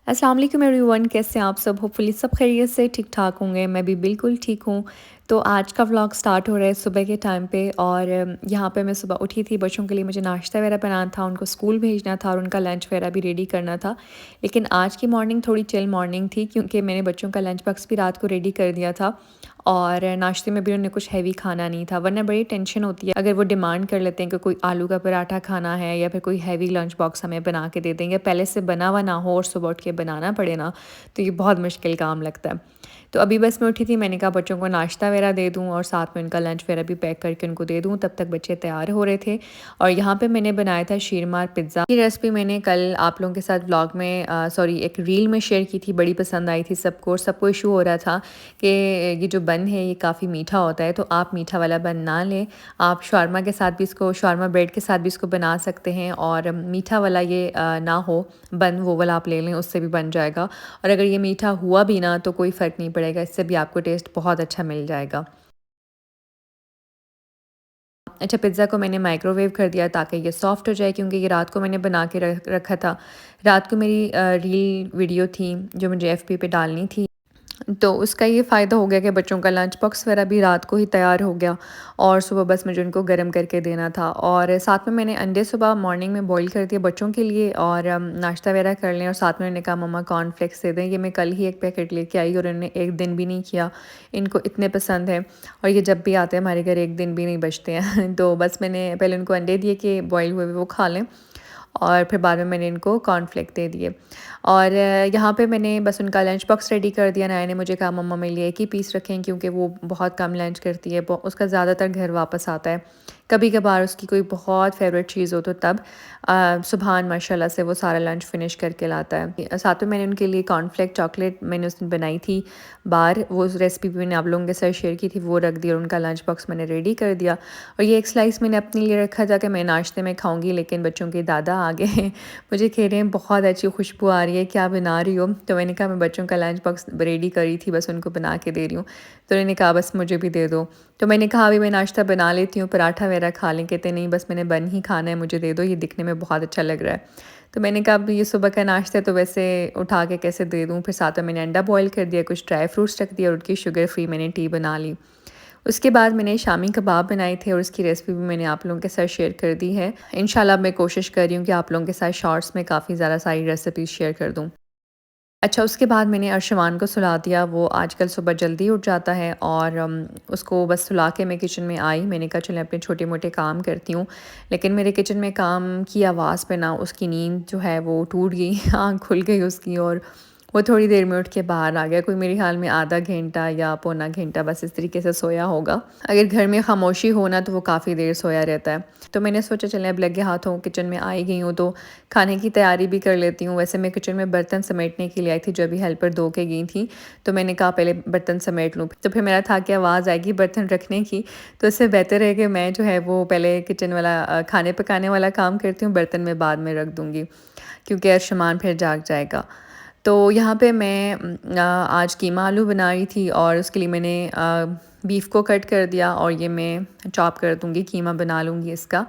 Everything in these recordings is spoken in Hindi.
अस्सलाम वालेकुम एवरीवन, कैसे हैं आप सब? होपफुली सब खैरियत से ठीक ठाक होंगे। मैं भी बिल्कुल ठीक हूँ। तो आज का व्लॉग स्टार्ट हो रहा है सुबह के टाइम पे और यहाँ पे मैं सुबह उठी थी, बच्चों के लिए मुझे नाश्ता वगैरह बनाना था, उनको स्कूल भेजना था और उनका लंच वगैरह भी रेडी करना था। लेकिन आज की मॉर्निंग थोड़ी चिल मॉर्निंग थी क्योंकि मैंने बच्चों का लंच बॉक्स भी रात को रेडी कर दिया था और नाश्ते में भी उन्हें कुछ हैवी खाना नहीं था, वरना बड़ी टेंशन होती है अगर वो डिमांड कर लेते हैं कि कोई आलू का पराठा खाना है या फिर कोई हैवी लंच बॉक्स हमें बना के दे देंगे, पहले से बना हुआ ना हो और सुबह उठ के बनाना पड़े ना, तो ये बहुत मुश्किल काम लगता है। तो अभी बस मैं उठी थी, मैंने कहा बच्चों को नाश्ता वगैरह दे दूँ और साथ में उनका लंच वगैरह भी पैक करके उनको दे दूँ, तब तक बच्चे तैयार हो रहे थे। और यहाँ पे मैंने बनाया था शीरमार पिज़्ज़ा। ये रेसिपी मैंने कल आप लोगों के साथ व्लॉग में सॉरी एक रील में शेयर की थी, बड़ी पसंद आई थी सबको। और सबको इशू हो रहा था कि ये जो बन है ये काफ़ी मीठा होता है, तो आप मीठा वाला बन ना लें, आप शावरमा के साथ भी इसको, शावरमा ब्रेड के साथ भी इसको बना सकते हैं। और मीठा वाला ये ना हो बन, वो वाला आप ले लें, उससे भी बन जाएगा। और अगर ये मीठा हुआ भी ना तो कोई फ़र्क नहीं पड़ेगा, इससे भी आपको टेस्ट बहुत अच्छा मिल जाएगा। अच्छा, पिज़्ज़ा को मैंने माइक्रोवेव कर दिया ताकि ये सॉफ़्ट हो जाए, क्योंकि ये रात को मैंने बना के रखा था। रात को मेरी रील वीडियो थी जो मुझे एफबी पे डालनी थी, तो उसका ये फ़ायदा हो गया कि बच्चों का लंच बॉक्स वगैरह भी रात को ही तैयार हो गया और सुबह बस मुझे उनको गर्म करके देना था। और साथ में मैंने अंडे सुबह मॉर्निंग में बॉईल कर दिए बच्चों के लिए और नाश्ता वगैरह कर लें। और साथ में उन्होंने कहा मम्मा कॉर्नफ्लेक्स दे दें, ये मैं कल ही एक पैकेट लेके आई और इन्होंने एक दिन भी नहीं किया, इनको इतने पसंद है और ये जब भी आते हैं हमारे घर एक दिन भी नहीं बचते हैं। तो बस मैंने पहले उनको अंडे दिए कि बॉयल हुए वो खा लें और फिर बाद में मैंने इनको कॉर्नफ्लेक्स दे दिए। और यहाँ पे मैंने बस उनका लंच बॉक्स रेडी कर दिया। नाया ने मुझे कहा मम्मा मेरे लिए एक ही पीस रखें, क्योंकि वो बहुत कम लंच करती है, उसका ज़्यादातर घर वापस आता है। कभी कभार उसकी कोई बहुत फेवरेट चीज़ हो तो तब सुबहान माशाल्लाह से वो सारा लंच फिनिश करके लाता है। साथ में मैंने उनके लिए कॉर्नफ्लेक्स चॉकलेट मैंने उस दिन बनाई थी बाहर, वो रेसिपी भी मैंने आप लोगों के साथ शेयर की थी, वो रख दी और उनका लंच बॉक्स मैंने रेडी कर दिया। और ये एक स्लाइस मैंने अपने लिए रखा था कि मैं नाश्ते में खाऊंगी, लेकिन बच्चों के दादा आ गए मुझे कह रहे हैं बहुत अच्छी खुशबू आ रही है, क्या बना रही हो? तो मैंने कहा मैं बच्चों का लंच बॉक्स रेडी करी थी, बस उनको बना के दे रही हूँ। तो उन्होंने कहा बस मुझे भी दे दो। तो मैंने कहा अभी मैं नाश्ता बना लेती हूँ, पराठा वगैरह खा लें। कहते नहीं बस मैंने बन ही खाना है, मुझे दे दो, ये दिखने में बहुत अच्छा लग रहा है। तो मैंने कहा अब ये सुबह का नाश्ता है तो वैसे उठा के कैसे दे दूँ। फिर साथ में मैंने अंडा बॉयल कर दिया, कुछ ड्राई फ्रूट्स रख दिया और उनकी शुगर फ्री मैंने टी बना ली। उसके बाद मैंने शामी कबाब बनाए थे और उसकी रेसिपी भी मैंने आप लोगों के साथ शेयर कर दी है। इंशाल्लाह मैं कोशिश कर रही हूँ कि आप लोगों के साथ शॉर्ट्स में काफ़ी ज़्यादा सारी रेसिपीज़ शेयर कर दूँ। अच्छा, उसके बाद मैंने अर्शमान को सुला दिया, वो आजकल सुबह जल्दी उठ जाता है और उसको बस सुला के मैं किचन में आई। मैंने कहा चलें अपने छोटे-मोटे काम करती हूँ, लेकिन मेरे किचन में काम की आवाज़ पे ना उसकी नींद जो है वो टूट गई आँख खुल गई उसकी और वो थोड़ी देर में उठ के बाहर आ गया। कोई मेरे ख़्याल में आधा घंटा या पौना घंटा बस इस तरीके से सोया होगा। अगर घर में खामोशी हो ना तो वो काफ़ी देर सोया रहता है। तो मैंने सोचा चलें अब लगे हाथों किचन में आ ही गई हूँ तो खाने की तैयारी भी कर लेती हूँ। वैसे मैं किचन में बर्तन समेटने के लिए आई थी, जो अभी हेल्पर धो के गई थी, तो मैंने कहा पहले बर्तन समेट लूँ। तो फिर मेरा था कि आवाज़ आएगी बर्तन रखने की, तो इससे बेहतर है कि मैं जो है वो पहले किचन वाला खाने पकाने वाला काम करती हूँ, बर्तन में बाद में रख दूँगी, क्योंकि अर्शमान फिर जाग जाएगा। तो यहाँ पे मैं आज कीमा आलू बना रही थी और उसके लिए मैंने बीफ़ को कट कर दिया और ये मैं चॉप कर दूँगी, कीमा बना लूँगी इसका।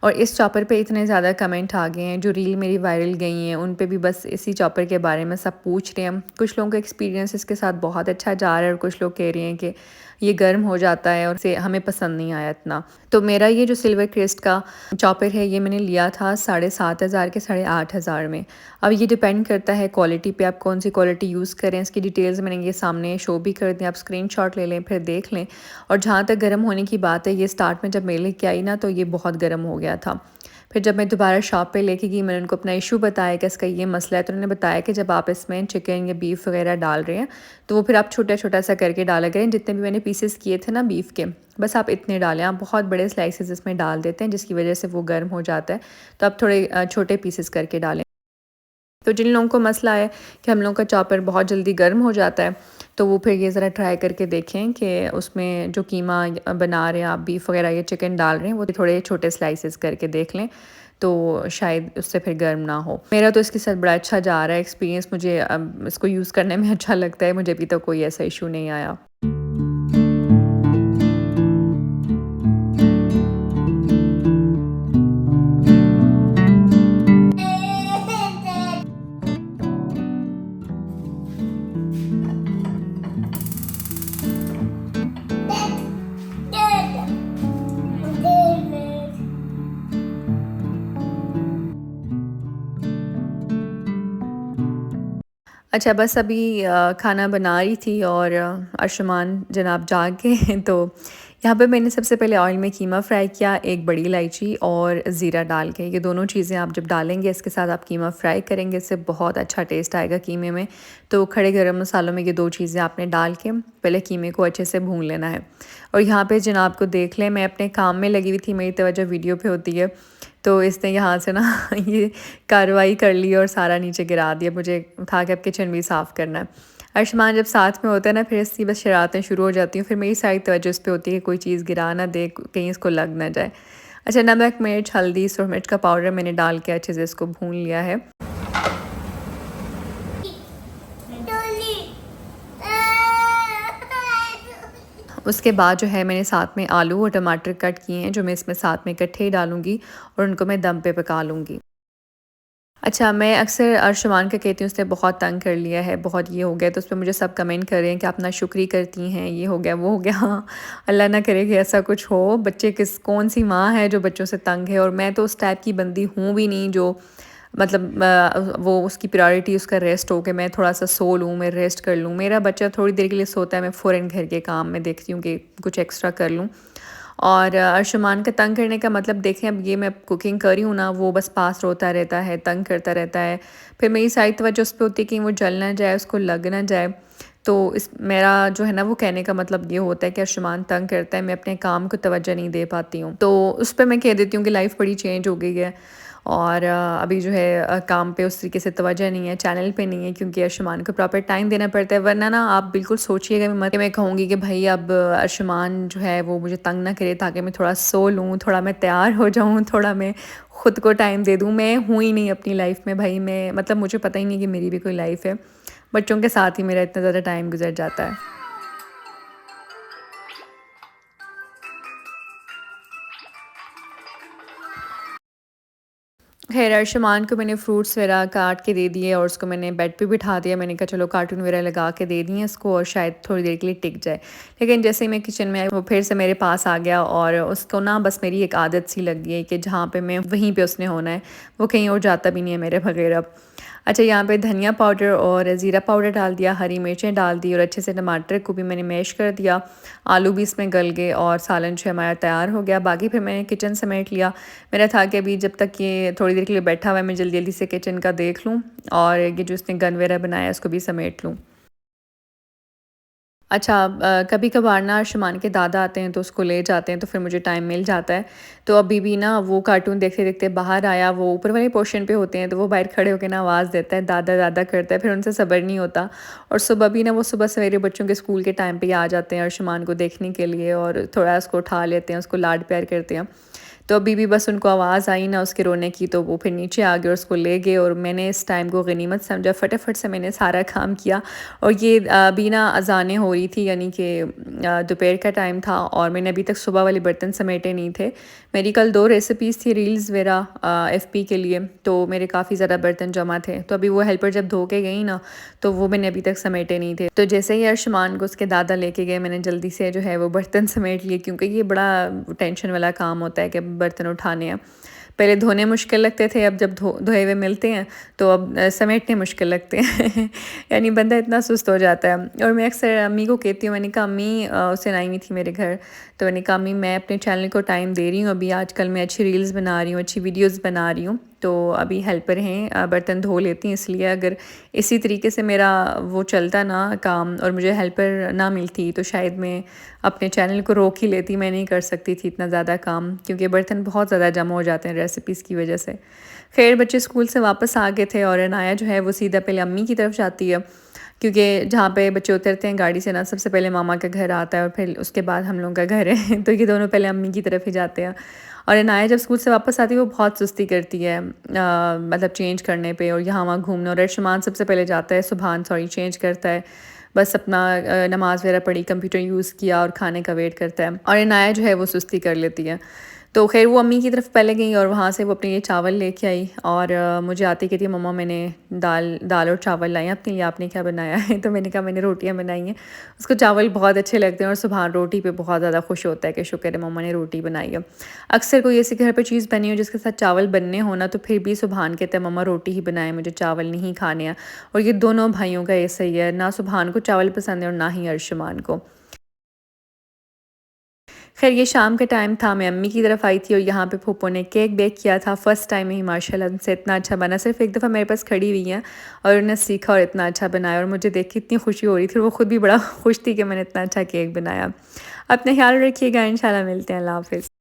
और इस चॉपर पे इतने ज़्यादा कमेंट आ गए हैं, जो रील मेरी वायरल गई हैं उन पे भी बस इसी चॉपर के बारे में सब पूछ रहे हैं। कुछ लोगों का एक्सपीरियंस इसके साथ बहुत अच्छा जा रहा है और कुछ लोग कह रहे हैं कि ये गर्म हो जाता है और से हमें पसंद नहीं आया इतना। तो मेरा ये जो सिल्वर क्रेस्ट का चॉपर है ये मैंने लिया था 7,500 के 8,500 में। अब ये डिपेंड करता है क्वालिटी पे, आप कौन सी क्वालिटी यूज़ करें। इसकी डिटेल्स मैंने ये सामने शो भी कर दी, आप स्क्रीनशॉट ले लें फिर देख लें। और जहाँ तक गर्म होने की बात है, ये स्टार्ट में जब मैं लेके आई ना तो ये बहुत गर्म हो गया था। फिर जब मैं दोबारा शॉप पे लेके गई, मैंने उनको अपना इशू बताया कि इसका ये मसला है, तो उन्होंने बताया कि जब आप इसमें चिकन या बीफ वगैरह डाल रहे हैं तो वो फिर आप छोटा छोटा सा करके डाला करें। जितने भी मैंने पीसेस किए थे ना बीफ के, बस आप इतने डालें। आप बहुत बड़े स्लाइसेस इसमें डाल देते हैं जिसकी वजह से वो गर्म हो जाता है, तो आप थोड़े छोटे पीसेस करके डालें। तो जिन लोगों को मसला है कि हम लोगों का चॉपर बहुत जल्दी गर्म हो जाता है, तो वो फिर ये ज़रा ट्राई करके देखें कि उसमें जो कीमा बना रहे हैं आप, बीफ वगैरह या चिकन डाल रहे हैं, वो थोड़े छोटे स्लाइसेस करके देख लें, तो शायद उससे फिर गर्म ना हो। मेरा तो इसके साथ बड़ा अच्छा जा रहा है एक्सपीरियंस, मुझे इसको यूज़ करने में अच्छा लगता है, मुझे अभी तो कोई ऐसा इशू नहीं आया। अच्छा बस अभी खाना बना रही थी और अर्शमान जनाब जाग गए तो यहाँ पे मैंने सबसे पहले ऑयल में कीमा फ्राई किया, एक बड़ी इलायची और ज़ीरा डाल के। ये दोनों चीज़ें आप जब डालेंगे इसके साथ आप कीमा फ्राई करेंगे, इससे बहुत अच्छा टेस्ट आएगा कीमे में। तो खड़े गरम मसालों में ये दो चीज़ें आपने डाल के पहले कीमे को अच्छे से भून लेना है। और यहाँ पे जनाब को देख लें, मैं अपने काम में लगी हुई थी, मेरी तवज्जो वीडियो पे होती है, तो इसने यहाँ से ना ये कार्रवाई कर ली और सारा नीचे गिरा दिया। मुझे उठा के अब किचन भी साफ़ करना है। अर्शमान जब साथ में होता है ना, फिर इसकी बस शरारतें शुरू हो जाती हैं। फिर मेरी सारी तवज्जो इस पे होती है कि कोई चीज़ गिरा ना दे, कहीं इसको लग ना जाए। अच्छा, नमक, मिर्च, हल्दी, सुरख मिर्च का पाउडर मैंने डाल के अच्छे से इसको भून लिया है। उसके बाद जो है मैंने साथ में आलू और टमाटर कट किए हैं, जो मैं इसमें साथ में इकट्ठे ही डालूँगी और उनको मैं दम पे पका लूँगी। अच्छा, मैं अक्सर अर्शमान का कहती हूँ उसने बहुत तंग कर लिया है, बहुत ये हो गया, तो उस पे मुझे सब कमेंट कर रहे हैं कि आप ना शुक्री करती हैं, ये हो गया, वो हो गया। हाँ, अल्लाह ना करे कि ऐसा कुछ हो। बच्चे कौन सी माँ है जो बच्चों से तंग है, और मैं तो उस टाइप की बंदी हूँ भी नहीं जो मतलब वो उसकी प्रायोरिटी उसका रेस्ट हो के मैं थोड़ा सा सो लूँ, मैं रेस्ट कर लूँ। मेरा बच्चा थोड़ी देर के लिए सोता है, मैं फ़ौरन घर के काम में देखती हूँ कि कुछ एक्स्ट्रा कर लूँ। और अर्शमान का तंग करने का मतलब देखें, अब ये मैं कुकिंग कर रही हूँ ना, वो बस पास रोता रहता है, तंग करता रहता है। फिर मेरी सारी तवज्जो उस पे होती है कि वो जल ना जाए, उसको लग ना जाए। तो इस मेरा जो है ना वो कहने का मतलब ये होता है कि अर्शमान तंग करता है, मैं अपने काम को तवज्जो नहीं दे पाती हूँ। तो उस पे मैं कह देती हूँ कि लाइफ़ बड़ी चेंज हो गई है और अभी जो है काम पे उस तरीके से तवज्जो नहीं है, चैनल पे नहीं है, क्योंकि अर्शमान को प्रॉपर टाइम देना पड़ता है। वरना ना आप बिल्कुल सोचिएगा मत कि मैं कहूँगी कि भाई अब अर्शमान जो है वो मुझे तंग ना करे ताकि मैं थोड़ा सो लूँ, थोड़ा मैं तैयार हो जाऊँ, थोड़ा मैं खुद को टाइम दे दूँ। मैं हूँ ही नहीं अपनी लाइफ में भाई, मैं मतलब मुझे पता ही नहीं कि मेरी भी कोई लाइफ है। बच्चों के साथ ही मेरा इतना ज़्यादा टाइम गुजर जाता है। खैर अर्शमान को मैंने फ्रूट्स वगैरह काट के दे दिए और उसको मैंने बेड पे बिठा दिया। मैंने कहा चलो कार्टून वगैरह लगा के दे दिए इसको और शायद थोड़ी देर के लिए टिक जाए। लेकिन जैसे ही मैं किचन में आई वो फिर से मेरे पास आ गया और उसको ना बस मेरी एक आदत सी लग गई है कि जहाँ पे मैं वहीं पे उसने होना है, वो कहीं और जाता भी नहीं है मेरे बगैर अब। अच्छा, यहाँ पे धनिया पाउडर और ज़ीरा पाउडर डाल दिया, हरी मिर्चें डाल दी और अच्छे से टमाटर को भी मैंने मैश कर दिया। आलू भी इसमें गल गए और सालन जो है हमारा तैयार हो गया। बाकी फिर मैंने किचन समेट लिया। मेरा था कि अभी जब तक ये थोड़ी देर के लिए बैठा हुआ है, मैं जल्दी जल्दी से किचन का देख लूँ और ये जो इसने गन वगैरह बनाया उसको भी समेट लूँ। अच्छा, कभी-कभार ना अर्शमान के दादा आते हैं तो उसको ले जाते हैं, तो फिर मुझे टाइम मिल जाता है। तो अभी भी ना वो कार्टून देखते-देखते बाहर आया, वो ऊपर वाले पोर्शन पे होते हैं, तो वो बाहर खड़े होके ना आवाज़ देता है, दादा दादा करता है, फिर उनसे सब्र नहीं होता। और सुबह भी ना वो सुबह सवेरे बच्चों के स्कूल के टाइम पे ही आ जाते हैं अर्शमान को देखने के लिए और थोड़ा उसको उठा लेते हैं, उसको लाड प्यार करते हैं। तो अभी भी बस उनको आवाज़ आई ना उसके रोने की, तो वो फिर नीचे आ गए और उसको ले गए और मैंने इस टाइम को गनीमत समझा, फटाफट से मैंने सारा काम किया। और ये अभी ना अज़ानें हो रही थी, यानी कि दोपहर का टाइम था और मैंने अभी तक सुबह वाले बर्तन समेटे नहीं थे। मेरी कल 2 रेसिपीज़ थी रील्स वगैरह एफपी के लिए, तो मेरे काफ़ी ज़्यादा बर्तन जमा थे। तो अभी वो हेल्पर जब धो के गई ना, तो वो मैंने अभी तक समेटे नहीं थे। तो जैसे ही अर्शमान को उसके दादा लेके गए, मैंने जल्दी से जो है वो बर्तन समेट लिए, क्योंकि ये बड़ा टेंशन वाला काम होता है कि बर्तन उठाने हैं। पहले धोने मुश्किल लगते थे, अब जब धोए हुए मिलते हैं तो अब समेटने मुश्किल लगते हैं। यानी बंदा इतना सुस्त हो जाता है। और मैं अक्सर अम्मी को कहती हूँ, मैंने कहा अम्मी उस दिन आई हुई थी मेरे घर, तो मैंने कहा अम्मी मैं अपने चैनल को टाइम दे रही हूँ, अभी आजकल मैं अच्छी रील्स बना रही हूँ, अच्छी वीडियोज़ बना रही हूँ, तो अभी हेल्पर हैं बर्तन धो लेती हैं, इसलिए अगर इसी तरीके से मेरा वो चलता ना काम और मुझे हेल्पर ना मिलती तो शायद मैं अपने चैनल को रोक ही लेती। मैं नहीं कर सकती थी इतना ज़्यादा काम, क्योंकि बर्तन बहुत ज़्यादा जमा हो जाते हैं रेसिपीज़ की वजह से। खैर बच्चे स्कूल से वापस आ गए थे और अनाया जो है वो सीधा पहले अम्मी की तरफ जाती है, क्योंकि जहाँ पे बच्चे उतरते हैं गाड़ी से ना, सबसे पहले मामा का घर आता है और फिर उसके बाद हम लोगों का घर है। तो ये दोनों पहले अम्मी की तरफ ही जाते हैं। और अनाया जब स्कूल से वापस आती है वो बहुत सुस्ती करती है, मतलब चेंज करने पे और यहाँ वहाँ घूमने। और अर्शमान सबसे पहले जाता है, सुबहान सॉरी, चेंज करता है, बस अपना नमाज़ वगैरह पढ़ी, कंप्यूटर यूज़ किया और खाने का वेट करता है। और अनाया जो है वो सुस्ती कर लेती है। तो ख़ैर वो अम्मी की तरफ पहले गई और वहाँ से वो अपने लिए चावल लेके आई और मुझे आती कहती है मम्मा मैंने दाल दाल और चावल लाए हैं अपने लिए, आपने क्या बनाया है? तो मैंने कहा मैंने रोटियाँ बनाई हैं। उसको चावल बहुत अच्छे लगते हैं और सुबहान रोटी पे बहुत ज़्यादा खुश होता है कि शुक्र है मम्मा ने रोटी बनाई है। अक्सर कोई ऐसी घर पे चीज़ बनी हो जिसके साथ चावल बनने हो ना, तो फिर भी सुबहान कहता है मम्मा रोटी ही बनाए, मुझे चावल नहीं खाने हैं। और ये दोनों भाइयों का ऐसा ही है, ना सुबहान को चावल पसंद है और ना ही अर्शमान को। ख़ैर ये शाम का टाइम था, मैं अम्मी की तरफ आई थी और यहाँ पे फूफो ने केक बेक किया था। फ़र्स्ट टाइम ही माशाल्लाह उनसे इतना अच्छा बना। सिर्फ़ एक दफ़ा मेरे पास खड़ी हुई हैं और उन्होंने सीखा और इतना अच्छा बनाया और मुझे देख के इतनी खुशी हो रही थी और वो ख़ुद भी बड़ा खुश थी कि मैंने इतना अच्छा केक बनाया। अपना ख़्याल रखिएगा, इंशाल्लाह मिलते हैं। अल्लाह हाफ़िज़।